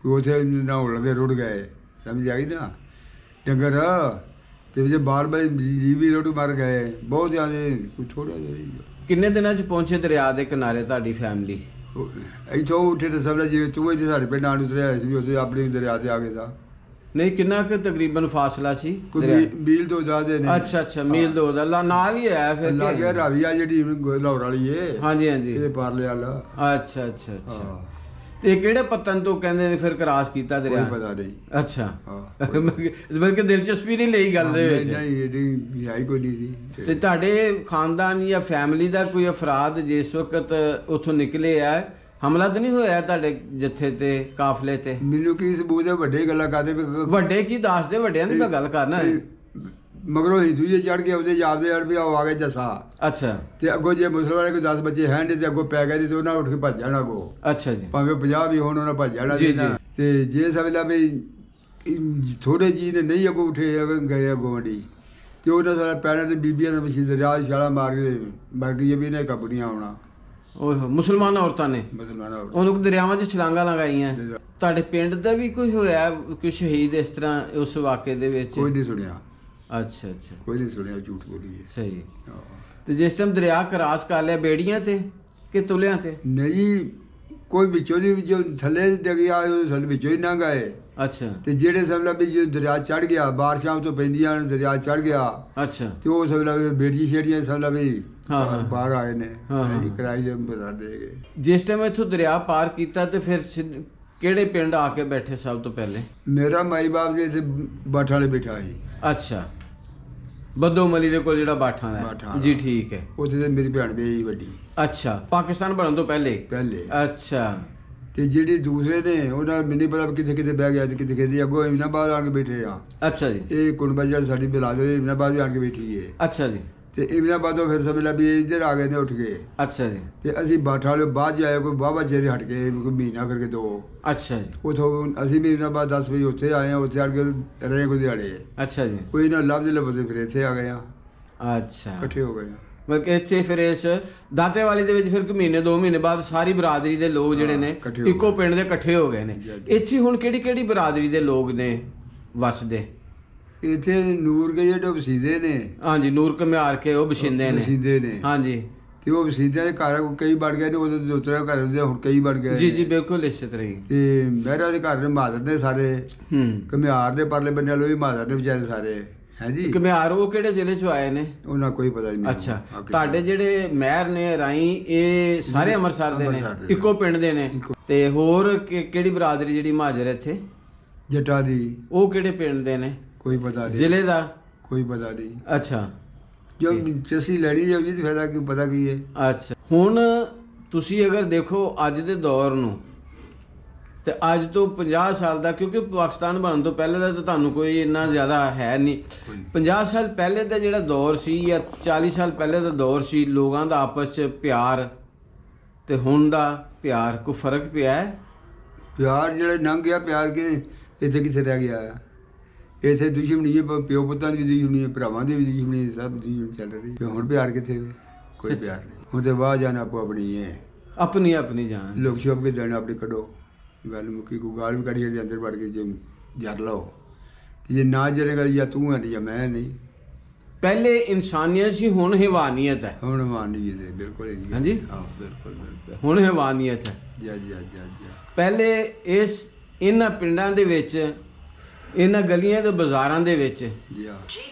ਕੋਈ ਉੱਥੇ ਨਹਾਉਣ ਲੱਗੇ ਰੁੜ ਗਏ। ਸਮਝ ਆਈ ਨਾ? ਡੰਗਰ ਤੇ ਜੇ ਬਾਰ ਬਾਰ ਜੀ ਵੀ ਰੋਡ ਮਰ ਗਏ, ਬਹੁਤ ਜ਼ਿਆਦਾ, ਕੋਈ ਥੋੜਾ ਜਿਹਾ। ਕਿੰਨੇ ਦਿਨਾਂ 'ਚ ਪਹੁੰਚੇ ਦਰਿਆ ਦੇ ਕਿਨਾਰੇ ਤੁਹਾਡੀ ਫੈਮਿਲੀ? ਇੱਥੋਂ ਉੱਠੇ ਤਾਂ ਸਭ ਜਿਵੇਂ ਤੂੰ ਇੱਥੇ ਸਾਡੇ ਪਿੰਡ ਆਣ ਉਤਰਿਆ ਸੀ, ਉੱਥੇ ਆਪਣੇ ਦਰਿਆ ਤੇ ਆ ਗਏ ਸਾਂ। ਨਹੀਂ, ਕਿੰਨਾ ਕੁ ਤਕਰੀਬਨ ਫਾਸਲਾ ਸੀ? ਕੋਈ ਮੀਲ ਤੋਂ ਜ਼ਿਆਦੇ ਨੇ। ਅੱਛਾ ਅੱਛਾ, ਮੀਲ 2 ਦਾ ਨਾਲ ਹੀ ਆਇਆ ਫਿਰ? ਲੱਗਿਆ ਰਾਵੀ ਆ ਜਿਹੜੀ ਲਾਹੌਰ ਵਾਲੀ ਏ। ਹਾਂਜੀ ਹਾਂਜੀ। ਇਹਦੇ ਪਾਰਲੇ ਵਾਲਾ। ਅੱਛਾ ਅੱਛਾ ਅੱਛਾ। ਹਾਂ, ਤੇ ਕਿਹੜੇ ਪਤਨ ਤੋਂ ਕਹਿੰਦੇ ਨੇ ਫਿਰ ਕ੍ਰਾਸ ਕੀਤਾ ਕੋਈ ਦਰਿਆ? ਪਤਾ ਨਹੀਂ। ਅੱਛਾ। ਹਾਂ, ਬਲਕਿ ਦਿਲਚਸਪੀ ਨਹੀਂ ਲਈ ਗੱਲ ਦੇ ਵਿੱਚ? ਨਹੀਂ ਇਹਦੀ ਹੈ ਹੀ ਕੋਈ ਨਹੀਂ ਸੀ। ਤੇ ਤੁਹਾਡੇ ਖਾਨਦਾਨ ਜਾਂ ਫੈਮਿਲੀ ਦਾ ਕੋਈ ਅਫਰਾਦ ਜਿਸ ਵਕਤ ਉੱਥੋਂ ਨਿਕਲੇ ਆ, ਹਮਲਾ ਤਾਂ ਨਹੀਂ ਹੋਇਆ ਤੁਹਾਡੇ ਜੱਥੇ ਤੇ, ਕਾਫਲੇ ਤੇ? ਮੈਨੂੰ ਕੀ ਸਬੂਤ ਹੈ? ਵੱਡੇ ਗੱਲਾਂ ਕਰਦੇ ਵੱਡੇ ਕੀ ਦੱਸਦੇ? ਵੱਡਿਆਂ ਦੀ ਮੈਂ ਗੱਲ ਕਰਨਾ ਹੈ। ਮਗਰੋਂ ਹਿੰਦੂ ਜੇ ਚੜ ਕੇ ਉਹਦੇ ਜਾਪਦੇ ਅੜ ਵੀ ਆ ਗਏ ਜੱਸਾ। ਅੱਛਾ। ਤੇ ਅੱਗੋਂ ਜੇ ਮੁਸਲਮਾਨ ਕੋਈ 10 ਬੱਚੇ ਹੈ ਤੇ ਅੱਗੋਂ ਪੈ ਗਏ ਤੇ ਉਹਨਾਂ ਉੱਠ ਕੇ ਭੱਜ ਜਾਣਾ ਅੱਗੋਂ। ਅੱਛਾ ਜੀ। ਭਾਵੇਂ 50 ਵੀ ਹੋਣ, ਉਹਨਾਂ ਭੱਜ ਜਾਣਾ ਜੀ, ਸੀ ਜੀ। ਨਾ। ਤੇ ਜੇ ਸਮਝਦਾ ਵੀ ਥੋੜੇ ਜੀ ਨੇ ਨਹੀਂ ਅੱਗੋਂ ਉੱਠੇ ਗਏ ਅੱਗੋਂ ਵੜੀ, ਤੇ ਉਹਨਾਂ ਸਾਰਾ ਪੈਰਾਂ ਤੇ ਬੀਬੀਆਂ ਦੇ ਮਸ਼ੀਨ ਦਰਿਆ ਛਾਲਾ ਮਾਰ ਕੇ ਮਰ ਗਈ ਵੀ ਇਹਨੇ ਕਾਬੂ ਨਹੀਂ ਆਉਣਾ। ਓਏ ਮੁਸਲਮਾਨ ਔਰਤਾਂ ਨੇ ਮੁਸਲਮਾਨ ਉਹਨੂੰ ਦਰਿਆਵਾਂ 'ਚ ਛਲਾਂਗਾ ਲਗਾਈਆਂ। ਤੁਹਾਡੇ ਪਿੰਡ ਦਾ ਵੀ ਕੋਈ ਹੋਇਆ ਕੋਈ ਸ਼ਹੀਦ ਇਸ ਤਰ੍ਹਾਂ ਉਸ ਵਾਕੇ ਦੇ ਵਿੱਚ? ਕੋਈ ਨਹੀਂ ਸੁਣਿਆ। ਅੱਛਾ ਅੱਛਾ, ਕੋਈ ਨਹੀਂ ਸੁਣਿਆ, ਝੂਠ ਬੋਲੀਏ। ਸਹੀ। ਹਾਂ। ਤੇ ਜਿਸ ਟਾਈਮ ਦਰਿਆ ਕਰਾਸ ਕਰ ਲਿਆ, ਬੇੜੀਆਂ ਤੇ ਕਿ ਤੁਲਿਆਂ ਤੇ? ਨਹੀਂ, ਕੋਈ ਵਿੱਚੋਂ ਦੀ ਜੋ ਥੱਲੇ ਡਿੱਗਿਆ ਉਹ ਥੱਲੇ ਵਿੱਚੋਂ ਹੀ ਲੰਘ ਆਏ। ਅੱਛਾ। ਤੇ ਜਿਹੜੇ ਸਮਲਾ ਵੀ ਜੋ ਦਰਿਆ ਚੜ ਗਿਆ, ਬਾਰਿਸ਼ਾਂ ਤੋਂ ਪੈਂਦੀਆਂ ਹਨ, ਦਰਿਆ ਚੜ ਗਿਆ, ਅੱਛਾ। ਤੇ ਉਹ ਸਮਲਾ ਬੇੜੀ ਛੇੜੀਆਂ ਸਮਲਾ ਵੀ ਹਾਂ, ਹਾਂ। ਬਾਹਰ ਆਏ ਨੇ। ਹਾਂ, ਹਾਂ। ਇਹ ਕਿਰਾਏ ਦੇ ਬਤਾ ਦੇਗੇ। ਜਿਸ ਟਾਈਮ ਇੱਥੋਂ ਦਰਿਆ ਪਾਰ ਕੀਤਾ ਤੇ ਫਿਰ ਕਿਹੜੇ ਪਿੰਡ ਆ ਕੇ ਬੈਠੇ ਸਭ ਤੋਂ ਪਹਿਲੇ? ਮੇਰਾ ਮਾਈ ਬਾਪ ਦੇ ਇਸੇ ਬਾਠ ਵਾਲੇ ਬੈਠਾ ਸੀ। ਅੱਛਾ, ਬੱਦੋਮਲੀ ਦੇ ਕੋਲ ਜਿਹੜਾ ਬਾਠਾਂ ਦਾ ਬਾਠਾਂ ਹੈ। ਦਾ। ਜੀ ਠੀਕ ਹੈ। ਉੱਥੇ ਤੇ ਮੇਰੀ ਭੈਣ ਵੀ ਵੱਡੀ ਅੱਛਾ, ਪਾਕਿਸਤਾਨ ਬਣਨ ਤੋਂ ਪਹਿਲੇ। ਅੱਛਾ ਤੇ ਜਿਹੜੇ ਦੂਸਰੇ ਨੇ ਉਹਨਾਂ ਮੈਨੂੰ ਨਹੀਂ ਪਤਾ ਵੀ ਕਿੱਥੇ ਕਿੱਥੇ ਬਹਿ ਗਿਆ ਤੇ ਕਿੱਥੇ ਕਿੱਥੇ ਅੱਗੋਂ ਇਮਨਾਬਾਦ ਆਣ ਕੇ ਬੈਠੇ ਆ। ਅੱਛਾ ਜੀ। ਇਹ ਕੁਨਬਾ ਜਿਹੜੀ ਸਾਡੀ ਬਿਲਾਦਰ ਇਮਨਾਬਾਦ ਵੀ ਆਣ ਕੇ ਬੈਠੀ ਹੈ। ਅੱਛਾ ਜੀ। ਤੇ ਇਮਨਾਬਾਦੋਂ ਫਿਰ ਸਮਝ ਲਾ ਵੀ ਇੱਧਰ ਆ ਗਏ ਨੇ ਉੱਠ ਕੇ। ਅੱਛਾ ਜੀ। ਤੇ ਅਸੀਂ ਬਾਠਾ ਵਾਲੇ ਬਾਅਦ ਜਾਏ ਕੋਈ ਵਾਹਵਾ ਚਿਰ ਹਟ ਕੇ ਕੋਈ ਮਹੀਨਾ ਕਰਕੇ 2 ਅੱਛਾ ਜੀ। ਉਥੋਂ ਅਸੀਂ ਵੀ ਇਮਨਾਬਾਦ 10 ਵਜੇ ਉੱਥੇ ਆਏ ਆ, ਉੱਥੇ ਆੜ ਕੇ ਰਹੇ ਕੋਈ ਦਿਹਾੜੇ ਅੱਛਾ ਜੀ। ਕੋਈ ਨਾ ਲੱਭਦੇ ਲੱਭਦੇ ਫਿਰ ਇੱਥੇ ਆ ਗਏ ਆ, ਅੱਛਾ, ਇਕੱਠੇ ਹੋ ਗਏ ਆ। ਮਤਲਬ ਕਿ ਇੱਥੇ ਫਿਰ ਇਸ ਦਾਤੇਵਾਲੀ ਦੇ ਵਿੱਚ ਫਿਰ ਇੱਕ ਮਹੀਨੇ 2 ਮਹੀਨੇ ਬਾਅਦ ਸਾਰੀ ਬਰਾਦਰੀ ਦੇ ਲੋਕ ਜਿਹੜੇ ਨੇ ਇਕੱਠੇ ਹੋ ਇੱਕੋ ਗਏ। ਪਿੰਡ ਦੇ ਇਕੱਠੇ ਹੋ ਗਏ ਨੇ। ਜੀ, ਜੀ। ਇੱਥੇ ਹੁਣ ਕਿਹੜੀ ਕਿਹੜੀ ਬਰਾਦਰੀ ਦੇ ਲੋਕ ਨੇ ਵਸਦੇ? ਇੱਥੇ ਨੂਰ ਕੇ ਜਿਹੜੇ ਵਸੀਦੇ ਨੇ, ਹਾਂਜੀ, ਨੂਰ ਕਮਿਆਰ ਕੇ ਉਹ ਬਸ਼ਿੰਦੇ ਨੇ। ਵਸੀਦੇ ਨੇ ਹਾਂਜੀ ਤੇ ਉਹ ਵਸੀਦਿਆਂ ਦੇ ਘਰ ਕਈ ਬਣ ਗਏ ਨੇ, ਉਹਦੇ ਦੋਤਰਾ ਘਰ ਦੇ ਹੁਣ ਕਈ ਬਣ ਗਏ ਜੀ ਨੇ। ਜੀ, ਬਿਲਕੁਲ ਇਸੇ ਤਰ੍ਹਾਂ ਹੀ। ਤੇ ਮਹਿਰਾ ਦੇ ਘਰ ਦੇ ਮਾਦਰ ਨੇ ਸਾਰੇ, ਹੂੰ। ਘੁਮਿਆਰ ਦੇ ਪਰਲੇ ਬੰਨੇ ਵਾਲੇ ਵੀ ਮਾਦਰ ਨੇ ਵਿਚਾਰੇ ਸਾਰੇ ਹੈ ਜੀ। ਕਮਿਆਰ ਉਹ ਕਿਹੜੇ ਜ਼ਿਲ੍ਹੇ ਚੋਂ ਆਏ ਨੇ? ਉਹਨਾਂ ਕੋਈ ਪਤਾ ਨਹੀਂ। ਅੱਛਾ, ਤੁਹਾਡੇ ਜਿਹੜੇ ਮਹਿਰ ਨੇ ਰਾਈ ਇਹ ਸਾਰੇ ਅੰਮ੍ਰਿਤਸਰ ਦੇ ਨੇ, ਅੰਮ੍ਰਿਤਸਰ ਦੇ। ਇੱਕੋ ਪਿੰਡ ਦੇ ਨੇ। ਇੱਕੋ। ਤੇ ਹੋਰ ਕਿਹੜੀ ਬਰਾਦਰੀ ਜਿਹੜੀ ਮਹਾਜਰ ਇੱਥੇ, ਜੱਟਾਂ ਦੀ ਉਹ ਕਿਹੜੇ ਪਿੰਡ ਦੇ ਨੇ? ਕੋਈ ਪਤਾ ਨਹੀਂ, ਜ਼ਿਲ੍ਹੇ ਦਾ? ਕੋਈ ਪਤਾ ਨਹੀਂ। ਅੱਛਾ ਜੋ ਚਸੀ ਲੈਣੀ ਜਾਊਗੀ ਤੇ ਫਾਇਦਾ ਕੀ, ਪਤਾ ਕੀ ਹੈ। ਅੱਛਾ, ਹੁਣ ਤੁਸੀਂ ਅਗਰ ਦੇਖੋ ਅੱਜ ਦੇ ਦੌਰ ਨੂੰ ਤੇ ਅੱਜ ਤੋਂ 50 ਸਾਲ ਦਾ, ਕਿਉਂਕਿ ਪਾਕਿਸਤਾਨ ਬਣਨ ਤੋਂ ਪਹਿਲੇ ਦਾ ਤਾਂ ਤੁਹਾਨੂੰ ਕੋਈ ਇੰਨਾ ਜ਼ਿਆਦਾ ਹੈ ਨਹੀਂ। 50 ਸਾਲ ਪਹਿਲੇ ਦਾ ਜਿਹੜਾ ਦੌਰ ਸੀ ਜਾਂ 40 ਸਾਲ ਪਹਿਲੇ ਦਾ ਦੌਰ ਸੀ, ਲੋਕਾਂ ਦਾ ਆਪਸ 'ਚ ਪਿਆਰ ਤੇ ਹੁਣ ਦਾ ਪਿਆਰ ਕੋਈ ਫਰਕ ਪਿਆ ਹੈ? ਪਿਆਰ ਜਿਹੜਾ ਲੰਘ ਗਿਆ, ਪਿਆਰ ਕੇ ਇੱਥੇ ਕਿੱਥੇ ਰਹਿ ਗਿਆ ਹੈ। ਇੱਥੇ ਦੁਸ਼ਮਣੀ ਹੈ, ਪਿਓ ਪੁੱਤਾਂ ਦੀ ਦੁਸ਼ਮਣੀ ਹੈ, ਭਰਾਵਾਂ ਦੀ ਵੀ ਦੁਸ਼ਮਣੀ ਹੈ, ਸਭ ਦੁਸ਼ਮਣੀ ਚੱਲ ਰਹੀ ਹੈ। ਹੁਣ ਪਿਆਰ ਕਿੱਥੇ ਵੇ? ਕੋਈ ਪਿਆਰ ਨਹੀਂ। ਹੁਣ ਤੇ ਵਾਹ ਜਾਣਾ ਆਪੋ ਆਪਣੀ ਹੈ, ਆਪਣੀ ਆਪਣੀ ਜਾਨ। ਲੋਕ ਛੁਪ ਕੇ ਜਾਣਾ ਆਪਣੀ ਕੱਢੋ, ਗੱਲ ਮੁੱਕੀ। ਕੋਈ ਗਾਲ ਵੀ ਕੱਢੀ ਜਾਂਦੀ ਅੰਦਰ ਵੜ ਕੇ ਜੇ ਜਰ ਲਓ, ਤੇ ਜੇ ਨਾ ਜਰੇਗਾ ਜਾਂ ਤੂੰ ਹੈ ਜਾਂ ਮੈਂ ਨਹੀਂ। ਪਹਿਲੇ ਇਨਸਾਨੀਅਤ ਸੀ, ਹੁਣ ਹੈਵਾਨੀਅਤ ਹੈ। ਹੁਣ ਮਾਨੀ ਜੀ ਬਿਲਕੁਲ ਹੈਗੀ ਹੈ। ਹਾਂਜੀ? ਹਾਂ ਬਿਲਕੁਲ ਬਿਲਕੁਲ। ਹੁਣ ਹੈਵਾਨੀਅਤ ਹੈ। ਜਾ ਜਾ ਜਾ ਜਾ। ਪਹਿਲੇ ਇਹਨਾਂ ਪਿੰਡਾਂ ਦੇ ਵਿੱਚ, ਇਹਨਾਂ ਗਲੀਆਂ ਤੇ ਬਾਜ਼ਾਰਾਂ ਦੇ ਵਿੱਚ ਜੀ ਹਾਂ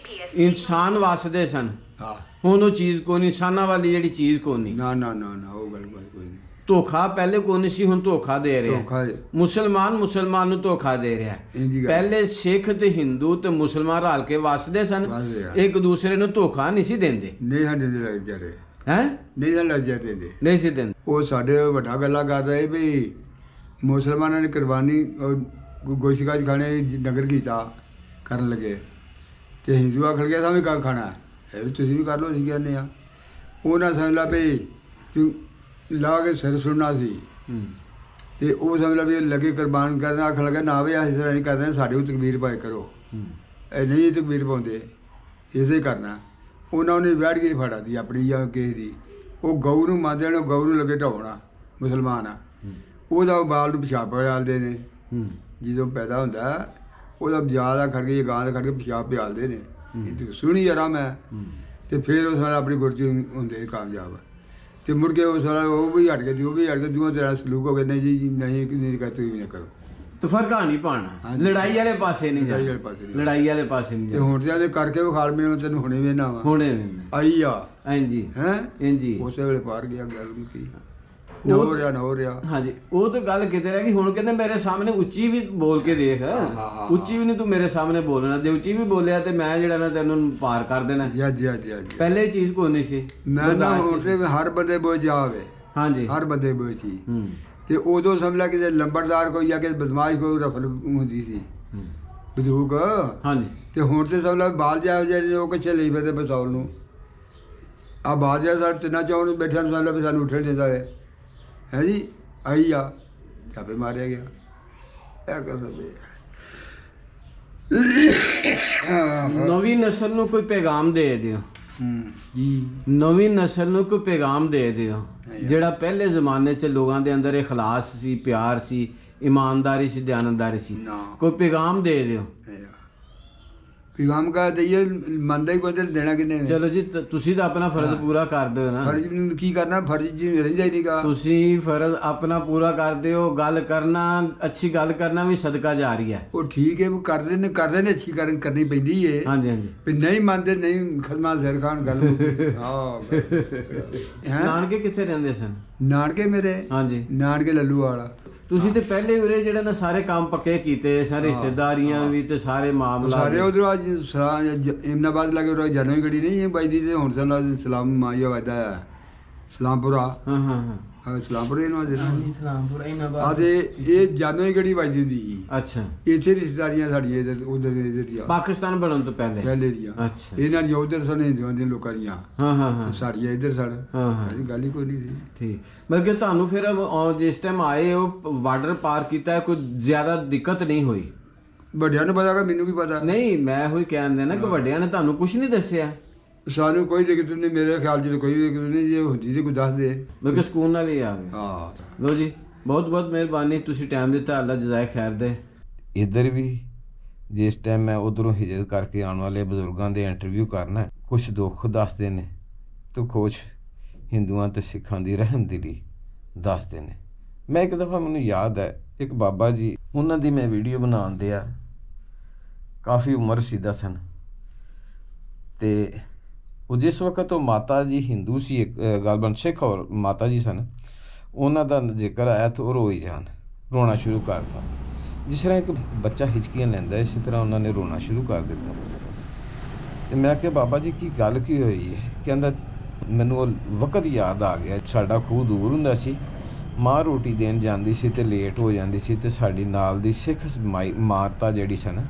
ਇਨਸਾਨ ਵੱਸਦੇ ਸਨ। ਹਾਂ। ਹੁਣ ਉਹ ਚੀਜ਼ ਕੋਈ ਨਹੀਂ, ਇਨਸਾਨਾਂ ਵਾਲੀ ਜਿਹੜੀ ਚੀਜ਼ ਕੋਈ ਨਹੀਂ। ਨਾ ਨਾ ਨਾ ਨਾ, ਉਹ ਗੱਲ ਕੋਈ ਨਹੀਂ। ਧੋਖਾ ਪਹਿਲੇ ਕੋਈ ਨਹੀਂ ਸੀ, ਹੁਣ ਧੋਖਾ ਦੇ ਰਿਹਾ। ਧੋਖਾ ਮੁਸਲਮਾਨ ਨੂੰ ਧੋਖਾ ਦੇ ਰਿਹਾ। ਇੰਜੀ ਗੱਲ। ਪਹਿਲੇ ਸਿੱਖ ਤੇ ਹਿੰਦੂ ਤੇ ਮੁਸਲਮਾਨ ਰਲ ਕੇ ਵੱਸਦੇ ਸਨ, ਵੱਸਦੇ ਆ। ਇੱਕ ਦੂਸਰੇ ਨੂੰ ਧੋਖਾ ਨਹੀਂ ਸੀ ਦਿੰਦੇ। ਨਹੀਂ ਸਾਡੇ ਦੇ ਲੱਗ ਜਾ ਰਹੇ, ਹੈ ਨਹੀਂ ਤਾਂ ਲੱਗ ਜਾਂਦੇ ਨੇ। ਨਹੀਂ ਸੀ ਦਿੰਦੇ। ਉਹ ਸਾਡੇ ਵੱਡਾ ਗੱਲਾਂ ਕਰਦਾ ਹੈ ਵੀ ਮੁਸਲਮਾਨਾਂ ਨੇ ਕੁਰਬਾਨੀ ਗੋਸ਼ਤ ਖਾਣੇ ਨਗਰ ਕੀਤਾ ਕਰਨ ਲੱਗੇ, ਤੇ ਹਿੰਦੂ ਆਖਣ ਗਿਆ ਸਾਵੇਂ ਕਾ ਖਾਣਾ ਹੈ, ਵੀ ਤੁਸੀਂ ਵੀ ਕਰ ਲਓ, ਅਸੀਂ ਕਹਿੰਦੇ ਆ। ਉਹਨਾਂ ਸਮਝ ਲਾ ਵੀ ਤੂੰ ਲਾ ਕੇ ਸਿਰ ਸੁਣਨਾ ਸੀ, ਹੂੰ। ਤੇ ਉਹ ਸਮਝ ਲਾ ਵੀ ਲੱਗੇ ਕੁਰਬਾਨ ਕਰਨਾ, ਆਖਣ ਲੱਗਾ ਨਾ ਵੀ ਅਸੀਂ ਇਸ ਤਰ੍ਹਾਂ ਨਹੀਂ ਕਰਦੇ, ਸਾਡੇ ਕੋਲ ਤਕਬੀਰ ਪਾਏ ਕਰੋ। ਹੂੰ। ਇਹ ਨਹੀਂ ਤਕਬੀਰ ਪਾਉਂਦੇ, ਇਸੇ ਕਰਨਾ। ਉਹਨਾਂ ਨੇ ਵਿਆੜਗੀ ਫੜਾ ਦੀ ਆਪਣੀ ਜਾਂ ਕਿਸੇ ਦੀ, ਉਹ ਗਊ ਨੂੰ ਮੰਨਦੇ ਨੇ, ਗਊ ਨੂੰ ਲੱਗੇ ਢਾਉਣਾ ਮੁਸਲਮਾਨ ਆ। ਉਹਦਾ ਬਾਲ ਨੂੰ ਪਿਸ਼ਾਬ ਪਿਆਲਦੇ ਨੇ, ਹੂੰ। ਜਦੋਂ ਪੈਦਾ ਹੁੰਦਾ ਉਹਦਾ ਜ਼ਿਆਦਾ ਖੜ ਕੇ ਗਾਂ ਦਾ ਖੜ ਕੇ ਪਿਸ਼ਾਬ ਪਿਆਲਦੇ ਨੇ। ਸੁਣੀ ਆਰਾਮ ਹੈ। ਤੇ ਫਿਰ ਉਹ ਸਾਰਾ ਆਪਣੀ ਗੁਰਜੀ ਹੁੰਦੇ ਕਾਮਯਾਬ। ਤੇ ਮੁੜ ਕੇ ਉਹ ਸਾਰਾ ਉਹ ਵੀ ਹਟ ਕੇ, ਉਹ ਵੀ ਹਟ ਕੇ, ਦੋਵਾਂ ਤਰ੍ਹਾਂ ਸਲੂਕ ਹੋ ਗਏ। ਨਹੀਂ ਜੀ ਨਹੀਂ ਕਰ, ਤੁਸੀਂ ਵੀ ਨਾ ਕਰੋ। ਤੇ ਫਰਕਾ ਨਹੀਂ ਪਾਣਾ, ਹਾਂਜੀ। ਲੜਾਈ ਵਾਲੇ ਪਾਸੇ ਨਹੀਂ ਲੜਾਈ ਜਾਣਾ। ਵਾਲੇ ਪਾਸੇ ਨਹੀਂ। ਲੜਾਈ ਵਾਲੇ ਪਾਸੇ ਨਹੀਂ ਤੇ ਜਾਣਾ। ਹੁਣ ਤੇ ਕਰਕੇ ਵਿਖਾਲ ਮੈਨੂੰ ਤੈਨੂੰ ਹੁਣੇ ਵੇਨਾ ਵਾ ਹੁਣੇ ਆਈ ਆ ਹਾਂਜੀ ਹੈ। ਇੰਜੀ। ਉਸੇ ਵੇਲੇ ਪਾਰ ਗਿਆ ਗੱਲ ਮੁੱਕੀ, ਨਾ ਹੋ ਰਿਹਾ। ਹਾਂਜੀ, ਉਹ ਤਾਂ ਗੱਲ ਕਿਤੇ ਰਹਿ ਗਈ। ਹੁਣ ਕਹਿੰਦੇ ਮੇਰੇ ਸਾਹਮਣੇ ਉੱਚੀ ਵੀ ਬੋਲ ਕੇ ਦੇਖ। ਹਾਂ। ਉੱਚੀ ਵੀ ਨਹੀਂ ਤੂੰ ਮੇਰੇ ਸਾਹਮਣੇ ਬੋਲਣਾ, ਤੇ ਉੱਚੀ ਵੀ ਬੋਲਿਆ ਤੇ ਮੈਂ ਜਿਹੜਾ ਨਾ ਤੈਨੂੰ ਪਾਰ ਕਰ ਦੇਣਾ। ਜੀ ਜੀ ਜੀ ਜੀ। ਪਹਿਲੇ ਇਹ ਚੀਜ਼ ਕੋਈ ਨਹੀਂ ਸੀ। ਮੈਂ ਨਾ ਹੁਣ ਤੇ ਹਰ ਬੰਦੇ ਬੋਝ ਜਾਵੇ, ਹਾਂਜੀ। ਹਰ ਬੰਦੇ ਬੋਝ ਸੀ। ਹੂੰ। ਤੇ ਉਦੋਂ ਸਮਝ ਲਾ ਕਿ ਲੰਬੜਦਾਰ ਕੋਈ ਜਾਂ ਕਿ ਬਦਮਾਸ਼ ਕੋਈ ਰਫਲ ਹੁੰਦੀ ਸੀ ਬੰਦੂਕ। ਹਾਂਜੀ। ਤੇ ਹੁਣ ਤੇ ਸਮਝ ਲਾ ਬਾਲ ਜਾ ਜਿਹੜੇ ਉਹ ਕਿੱਥੇ ਲਈ ਫਿਰਦੇ ਬਸੌਲ ਨੂੰ। ਆ ਬਾਲ ਜਾ ਸਾਡੇ ਤਿੰਨਾਂ ਚੌਂ ਨੂੰ ਬੈਠਿਆ ਨੂੰ ਸਮਝ ਲਾ ਵੀ ਸਾਨੂੰ ਉੱਠਣ ਦਿੰਦਾ ਹੈ ਜੀ। ਆਈ ਆ ਚਾਪੇ ਮਾਰਿਆ ਗਿਆ। ਇਹ ਕਰ ਸਕਦੇ ਨਵੀਂ ਨਸਲ ਨੂੰ ਕੋਈ ਪੈਗਾਮ ਦੇ ਦਿਓ। ਜੀ। ਨਵੀਂ ਨਸਲ ਨੂੰ ਕੋਈ ਪੈਗਾਮ ਦੇ ਦਿਓ, ਜਿਹੜਾ ਪਹਿਲੇ ਜ਼ਮਾਨੇ 'ਚ ਲੋਕਾਂ ਦੇ ਅੰਦਰ ਇਖਲਾਸ ਸੀ, ਪਿਆਰ ਸੀ, ਇਮਾਨਦਾਰੀ ਸੀ, ਦਿਆਨਤਦਾਰੀ ਸੀ। ਨਾ। ਕੋਈ ਪੈਗਾਮ ਦੇ ਦਿਓ। ਪੈਗਾਮ ਕਾ ਦਈਏ, ਮੰਨਦਾ ਹੀ ਕੋਈ ਤੇ ਦੇਣਾ ਕਿੰਨੇ। ਚਲੋ ਜੀ, ਤੁਸੀਂ ਤਾਂ ਆਪਣਾ ਫਰਜ਼ ਪੂਰਾ ਕਰ ਦਿਓ ਨਾ। ਫਰਜ਼ ਨੂੰ ਕੀ ਕਰਨਾ, ਫਰਜ਼ ਜੀ ਰਹਿੰਦਾ ਹੀ ਨਹੀਂਗਾ। ਤੁਸੀਂ ਫਰਜ਼ ਆਪਣਾ ਪੂਰਾ ਕਰਦੇ ਹੋ। ਗੱਲ ਕਰਨਾ, ਅੱਛੀ ਗੱਲ ਕਰਨਾ ਵੀ ਸਦਕਾ ਜਾਰੀ ਹੈ। ਉਹ ਠੀਕ ਹੈ, ਉਹ ਕਰਦੇ ਨੇ ਅੱਛੀ ਕਰਨੀ ਪੈਂਦੀ ਏ। ਹਾਂਜੀ ਹਾਂਜੀ। ਵੀ ਨਹੀਂ ਮੰਨਦੇ, ਨਹੀਂ ਖਸਮਾਂ ਸਿਰ ਖਾਣ ਗੱਲ ਹਾਂ। ਨਾਨਕੇ ਕਿੱਥੇ ਰਹਿੰਦੇ ਸਨ? ਨਾਨਕੇ ਮੇਰੇ, ਹਾਂਜੀ। ਨਾਨਕੇ ਲੱਲੂ ਵਾਲਾ। ਤੁਸੀਂ ਤੇ ਪਹਿਲੇ ਉਰੇ ਜਿਹੜੇ ਨਾ ਸਾਰੇ ਕੰਮ ਪੱਕੇ ਕੀਤੇ, ਸਾਰੇ ਰਿਸ਼ਤੇਦਾਰੀਆਂ ਵੀ ਤੇ ਸਾਰੇ ਮਾਮਲਾ ਸਾਰੇ ਉਧਰ ਅੱਜ ਇਮਨਾਬਾਦ ਲੱਗੇ ਉਹ ਜਨਵੀ ਗੜੀ ਨਹੀਂ ਹੈ ਬਾਈ ਦੀ ਤੇ ਹੁਣ ਤਾਂ ਸਲਾਮ ਮਾਇਆ ਵਾਦਾ ਹੈ ਸਲਾਮਪੁਰਾ ਹਾਂ ਹਾਂ ਹਾਂ ਸਲਾਮਪੁਰੇ ਇਹਨੂੰ ਅੱਜ ਸਲਾਮਪੁਰ ਇਹਨਾਂ ਆ ਤੇ ਇਹ ਜਨਵੀ ਗੜੀ ਵੱਜਦੀ ਹੁੰਦੀ ਸੀ ਅੱਛਾ ਇੱਥੇ ਰਿਸ਼ਤੇਦਾਰੀਆਂ ਸਾਡੀਆਂ ਇੱਧਰ ਉਧਰ ਦੀਆਂ ਪਾਕਿਸਤਾਨ ਬਣਨ ਤੋਂ ਪਹਿਲੇ ਪਹਿਲੇ ਦੀਆਂ ਅੱਛਾ ਇਹਨਾਂ ਦੀਆਂ ਉਧਰ ਸਨ ਹਿੰਦੂਆਂ ਦੇ ਲੋਕਾਂ ਦੀਆਂ ਹਾਂ ਹਾਂ ਹਾਂ ਸਾਡੀਆਂ ਇੱਧਰ ਸਨ ਹਾਂ ਹਾਂ ਗੱਲ ਹੀ ਕੋਈ ਨਹੀਂ ਸੀ ਠੀਕ ਮਤਲਬ ਕਿ ਤੁਹਾਨੂੰ ਫਿਰ ਜਿਸ ਟਾਈਮ ਆਏ ਉਹ ਬਾਰਡਰ ਪਾਰ ਕੀਤਾ ਕੋਈ ਜ਼ਿਆਦਾ ਦਿੱਕਤ ਨਹੀਂ ਹੋਈ? ਵੱਡਿਆਂ ਨੂੰ ਪਤਾ ਕਿ ਮੈਨੂੰ ਕੀ ਪਤਾ ਨਹੀਂ ਮੈਂ ਹੋਈ ਕਹਿੰਦੇ ਨਾ ਕਿ ਵੱਡਿਆਂ ਨੇ ਤੁਹਾਨੂੰ ਕੁਝ ਨਹੀਂ ਦੱਸਿਆ? ਸਾਨੂੰ ਕੋਈ ਦਿੱਕਤ ਨਹੀਂ, ਮੇਰੇ ਖਿਆਲ 'ਚ ਤਾਂ ਕੋਈ ਦਿੱਕਤ ਨਹੀਂ, ਜੇ ਹੁੰਦੀ ਤੇ ਕੋਈ ਦੱਸ ਦੇ। ਮੈਂ ਕਿ ਸਕੂਨ ਨਾਲ ਹੀ ਆ ਗਏ। ਹਾਂ ਲੋ ਜੀ ਬਹੁਤ ਬਹੁਤ ਮਿਹਰਬਾਨੀ, ਤੁਸੀਂ ਟਾਈਮ ਦਿੱਤਾ, ਅੱਲਾ ਜਜ਼ਾਏ ਖੈਰ ਦੇ। ਇੱਧਰ ਵੀ ਜਿਸ ਟਾਈਮ ਮੈਂ ਉਧਰੋਂ ਹਿਜਰਤ ਕਰਕੇ ਆਉਣ ਵਾਲੇ ਬਜ਼ੁਰਗਾਂ ਦੇ ਇੰਟਰਵਿਊ ਕਰਨਾ, ਕੁਛ ਦੁੱਖ ਦੱਸਦੇ ਨੇ ਤੇ ਕੁਛ ਹਿੰਦੂਆਂ ਤੇ ਸਿੱਖਾਂ ਦੀ ਰਹਿਮਦਿਲੀ ਦੱਸਦੇ ਨੇ। ਮੈਂ ਇੱਕ ਦਫਾ ਮੈਨੂੰ ਯਾਦ ਹੈ ਇੱਕ ਬਾਬਾ ਜੀ, ਉਹਨਾਂ ਦੀ ਮੈਂ ਵੀਡੀਓ ਬਣਾਉਂਦੇ ਆ, ਕਾਫੀ ਉਮਰ ਸਿੱਧਾ ਸਨ ਤੇ ਉਹ ਜਿਸ ਵਕਤ ਉਹ ਮਾਤਾ ਜੀ ਹਿੰਦੂ ਸੀ, ਇੱਕ ਗਲਬਨ ਸਿੱਖ ਔਰ ਮਾਤਾ ਜੀ ਸਨ, ਉਹਨਾਂ ਦਾ ਜ਼ਿਕਰ ਆਇਆ ਤਾਂ ਉਹ ਰੋਈ ਜਾਣ, ਰੋਣਾ ਸ਼ੁਰੂ ਕਰਤਾ। ਜਿਸ ਤਰ੍ਹਾਂ ਇੱਕ ਬੱਚਾ ਹਿਚਕੀਆਂ ਲੈਂਦਾ, ਇਸੇ ਤਰ੍ਹਾਂ ਉਹਨਾਂ ਨੇ ਰੋਣਾ ਸ਼ੁਰੂ ਕਰ ਦਿੱਤਾ। ਤੇ ਮੈਂ ਕਿਹਾ ਬਾਬਾ ਜੀ ਕੀ ਗੱਲ ਕੀ ਹੋਈ ਹੈ? ਕਹਿੰਦਾ ਮੈਨੂੰ ਉਹ ਵਕਤ ਯਾਦ ਆ ਗਿਆ, ਸਾਡਾ ਖੂਹ ਦੂਰ ਹੁੰਦਾ ਸੀ, ਮਾਂ ਰੋਟੀ ਦੇਣ ਜਾਂਦੀ ਸੀ ਤੇ ਲੇਟ ਹੋ ਜਾਂਦੀ ਸੀ ਤੇ ਸਾਡੀ ਨਾਲ ਦੀ ਸਿੱਖ ਮਾਤਾ ਜਿਹੜੀ ਸਨ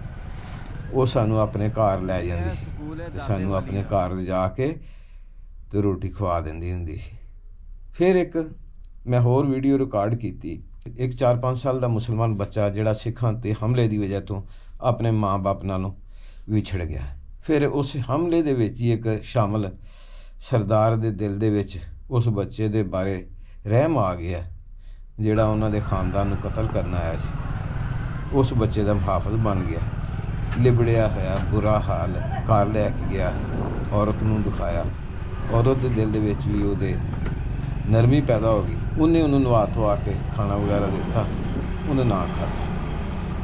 ਉਹ ਸਾਨੂੰ ਆਪਣੇ ਘਰ ਲੈ ਜਾਂਦੀ ਸੀ ਤੇ ਸਾਨੂੰ ਆਪਣੇ ਘਰ ਲਿਜਾ ਕੇ ਤੇ ਰੋਟੀ ਖਵਾ ਦਿੰਦੀ ਹੁੰਦੀ ਸੀ। ਫਿਰ ਇੱਕ ਮੈਂ ਹੋਰ ਵੀਡੀਓ ਰਿਕਾਰਡ ਕੀਤੀ, ਇੱਕ 4-5 ਸਾਲ ਦਾ ਮੁਸਲਮਾਨ ਬੱਚਾ ਜਿਹੜਾ ਸਿੱਖਾਂ ਤੇ ਹਮਲੇ ਦੀ ਵਜ੍ਹਾ ਤੋਂ ਆਪਣੇ ਮਾਂ-ਬਾਪ ਨਾਲੋਂ ਵਿਛੜ ਗਿਆ। ਫਿਰ ਉਸ ਹਮਲੇ ਦੇ ਵਿੱਚ ਹੀ ਇੱਕ ਸ਼ਾਮਲ ਸਰਦਾਰ ਦੇ ਦਿਲ ਦੇ ਵਿੱਚ ਉਸ ਬੱਚੇ ਦੇ ਬਾਰੇ ਰਹਿਮ ਆ ਗਿਆ ਜਿਹੜਾ ਉਹਨਾਂ ਦੇ ਖਾਨਦਾਨ ਨੂੰ ਕਤਲ ਕਰਨ ਆਇਆ ਸੀ। ਉਸ ਬੱਚੇ ਦਾ ਮੁਹਾਫਿਜ਼ ਬਣ ਗਿਆ, ਲਿਬੜਿਆ ਹੋਇਆ ਬੁਰਾ ਹਾਲ ਘਰ ਲੈ ਕੇ ਗਿਆ, ਔਰਤ ਨੂੰ ਦਿਖਾਇਆ, ਔਰਤ ਦੇ ਦਿਲ ਦੇ ਵਿੱਚ ਵੀ ਉਹਦੇ ਨਰਮੀ ਪੈਦਾ ਹੋ ਗਈ। ਉਹਨੇ ਉਹਨੂੰ ਨਵਾ ਧਵਾ ਕੇ ਖਾਣਾ ਵਗੈਰਾ ਦਿੱਤਾ, ਉਹਨੇ ਨਾ ਖਾਧਾ,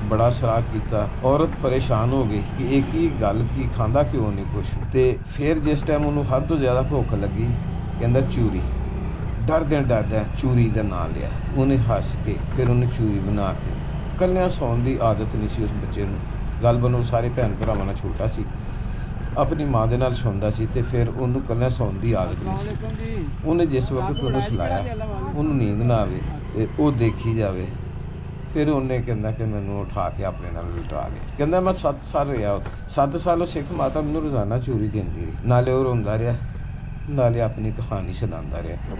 ਬੜਾ ਸ਼ਰਾਬ ਕੀਤਾ। ਔਰਤ ਪਰੇਸ਼ਾਨ ਹੋ ਗਈ ਕਿ ਇਹ ਕੀ ਗੱਲ, ਕੀ ਖਾਂਦਾ ਕਿਉਂ ਨਹੀਂ ਕੁਛ। ਤੇ ਫਿਰ ਜਿਸ ਟਾਈਮ ਉਹਨੂੰ ਹੱਦ ਤੋਂ ਜ਼ਿਆਦਾ ਭੁੱਖ ਲੱਗੀ, ਕਹਿੰਦਾ ਚੂਰੀ, ਡਰਦਿਆਂ ਚੂਰੀ ਦਾ ਨਾਂ ਲਿਆ। ਉਹਨੇ ਹੱਸ ਕੇ ਫਿਰ ਉਹਨੂੰ ਚੂਰੀ ਬਣਾ ਕੇ, ਇਕੱਲਿਆਂ ਸੌਣ ਦੀ ਆਦਤ ਨਹੀਂ ਸੀ ਉਸ ਬੱਚੇ ਨੂੰ, ਗੱਲ ਬਣੋ ਸਾਰੇ ਭੈਣ ਭਰਾਵਾਂ ਨਾਲ ਛੋਟਾ ਸੀ, ਆਪਣੀ ਮਾਂ ਦੇ ਨਾਲ ਸੌਂਦਾ ਸੀ ਤੇ ਫਿਰ ਉਹਨੂੰ ਇਕੱਲਿਆਂ ਸੌਣ ਦੀ ਆਦਤ ਨਹੀਂ ਸੀ। ਉਹਨੇ ਜਿਸ ਵਕਤ ਉਹਨੂੰ ਸੁਲਾਇਆ, ਉਹਨੂੰ ਨੀਂਦ ਨਾ ਆਵੇ ਤੇ ਉਹ ਦੇਖੀ ਜਾਵੇ, ਫਿਰ ਉਹਨੇ ਕਹਿੰਦਾ ਕਿ ਮੈਨੂੰ ਉਠਾ ਕੇ ਆਪਣੇ ਨਾਲ ਲਿਟਾ ਲਿਆ। ਕਹਿੰਦਾ ਮੈਂ 7 ਸਾਲ ਰਿਹਾ ਉੱਥੇ, 7 ਸਾਲ ਉਹ ਸਿੱਖ ਮਾਤਾ ਮੈਨੂੰ ਰੋਜ਼ਾਨਾ ਚੂਰੀ ਦਿੰਦੀ ਰਹੀ, ਨਾਲੇ ਉਹ ਰੋਂਦਾ ਰਿਹਾ ਨਾਲੇ ਆਪਣੀ ਕਹਾਣੀ ਸੁਣਾਉਂਦਾ ਰਿਹਾ।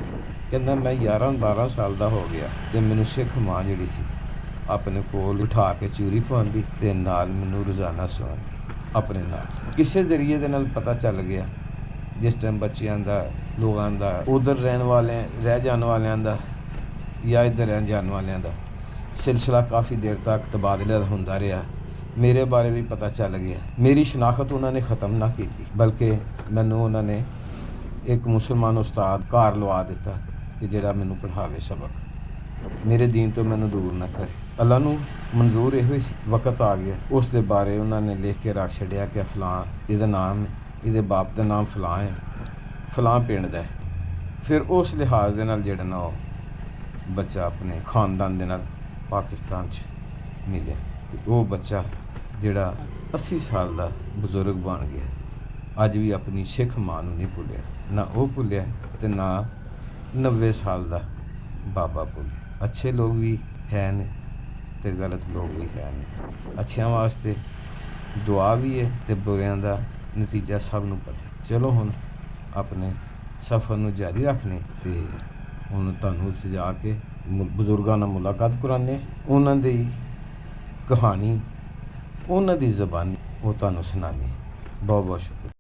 ਕਹਿੰਦਾ ਮੈਂ 11-12 ਸਾਲ ਦਾ ਹੋ ਗਿਆ ਤੇ ਮੈਨੂੰ ਸਿੱਖ ਮਾਂ ਜਿਹੜੀ ਸੀ ਆਪਣੇ ਕੋਲ ਉਠਾ ਕੇ ਚੂਰੀ ਖਵਾਉਂਦੀ ਤੇ ਨਾਲ ਮੈਨੂੰ ਰੋਜ਼ਾਨਾ ਸੁਣਾਉਂਦੀ ਆਪਣੇ ਨਾਲ। ਕਿਸੇ ਜ਼ਰੀਏ ਦੇ ਨਾਲ ਪਤਾ ਚੱਲ ਗਿਆ, ਜਿਸ ਟਾਈਮ ਬੱਚਿਆਂ ਦਾ, ਲੋਕਾਂ ਦਾ, ਉਧਰ ਰਹਿ ਜਾਣ ਵਾਲਿਆਂ ਦਾ ਜਾਂ ਇੱਧਰ ਰਹਿਣ ਜਾਣ ਵਾਲਿਆਂ ਦਾ ਸਿਲਸਿਲਾ ਕਾਫੀ ਦੇਰ ਤੱਕ ਤਬਾਦਲਾ ਹੁੰਦਾ ਰਿਹਾ। ਮੇਰੇ ਬਾਰੇ ਵੀ ਪਤਾ ਚੱਲ ਗਿਆ। ਮੇਰੀ ਸ਼ਨਾਖਤ ਉਹਨਾਂ ਨੇ ਖ਼ਤਮ ਨਾ ਕੀਤੀ, ਬਲਕਿ ਮੈਨੂੰ ਉਹਨਾਂ ਨੇ ਇੱਕ ਮੁਸਲਮਾਨ ਉਸਤਾਦ ਘਰ ਲਵਾ ਦਿੱਤਾ ਕਿ ਜਿਹੜਾ ਮੈਨੂੰ ਪੜ੍ਹਾਵੇ ਸਬਕ, ਮੇਰੇ ਦੀਨ ਤੋਂ ਮੈਨੂੰ ਦੂਰ ਨਾ ਕਰੇ। ਅੱਲਾ ਨੂੰ ਮਨਜ਼ੂਰ ਇਹੋ ਹੀ ਸੀ। ਵਕਤ ਆ ਗਿਆ, ਉਸ ਦੇ ਬਾਰੇ ਉਹਨਾਂ ਨੇ ਲਿਖ ਕੇ ਰੱਖ ਛੱਡਿਆ ਕਿ ਫਲਾਂ ਇਹਦਾ ਨਾਮ ਹੈ, ਇਹਦੇ ਬਾਪ ਦਾ ਨਾਮ ਫਲਾਂ ਹੈ, ਫਲਾਂ ਪਿੰਡ ਦਾ ਹੈ। ਫਿਰ ਉਸ ਲਿਹਾਜ਼ ਦੇ ਨਾਲ ਜਿਹੜਾ ਨਾ ਉਹ ਬੱਚਾ ਆਪਣੇ ਖਾਨਦਾਨ ਦੇ ਨਾਲ ਪਾਕਿਸਤਾਨ 'ਚ ਮਿਲਿਆ ਤੇ ਉਹ ਬੱਚਾ ਜਿਹੜਾ 80 ਸਾਲ ਦਾ ਬਜ਼ੁਰਗ ਬਣ ਗਿਆ, ਅੱਜ ਵੀ ਆਪਣੀ ਸਿੱਖ ਮਾਂ ਨੂੰ ਨਹੀਂ ਭੁੱਲਿਆ, ਨਾ ਉਹ ਭੁੱਲਿਆ ਤੇ ਨਾ 90 ਸਾਲ ਦਾ ਬਾਬਾ ਭੁੱਲਿਆ। ਅੱਛੇ ਲੋਕ ਵੀ ਹੈ ਨੇ ਤੇ ਗਲਤ ਲੋਕ ਵੀ ਹੈ ਨੇ, ਅੱਛਿਆਂ ਵਾਸਤੇ ਦੁਆ ਵੀ ਹੈ ਤੇ ਬੁਰਿਆਂ ਦਾ ਨਤੀਜਾ ਸਭ ਨੂੰ ਪਤਾ। ਚਲੋ ਹੁਣ ਆਪਣੇ ਸਫ਼ਰ ਨੂੰ ਜਾਰੀ ਰੱਖਣੇ ਤੇ ਹੁਣ ਤੁਹਾਨੂੰ ਉੱਥੇ ਜਾ ਕੇ ਬਜ਼ੁਰਗਾਂ ਨਾਲ ਮੁਲਾਕਾਤ ਕਰਾਉਂਦੇ, ਉਹਨਾਂ ਦੀ ਕਹਾਣੀ, ਉਹਨਾਂ ਦੀ ਜ਼ਬਾਨੀ ਉਹ ਤੁਹਾਨੂੰ ਸੁਣਾਉਂਦੇ। ਬਹੁਤ ਬਹੁਤ ਸ਼ੁਕਰੀਆ।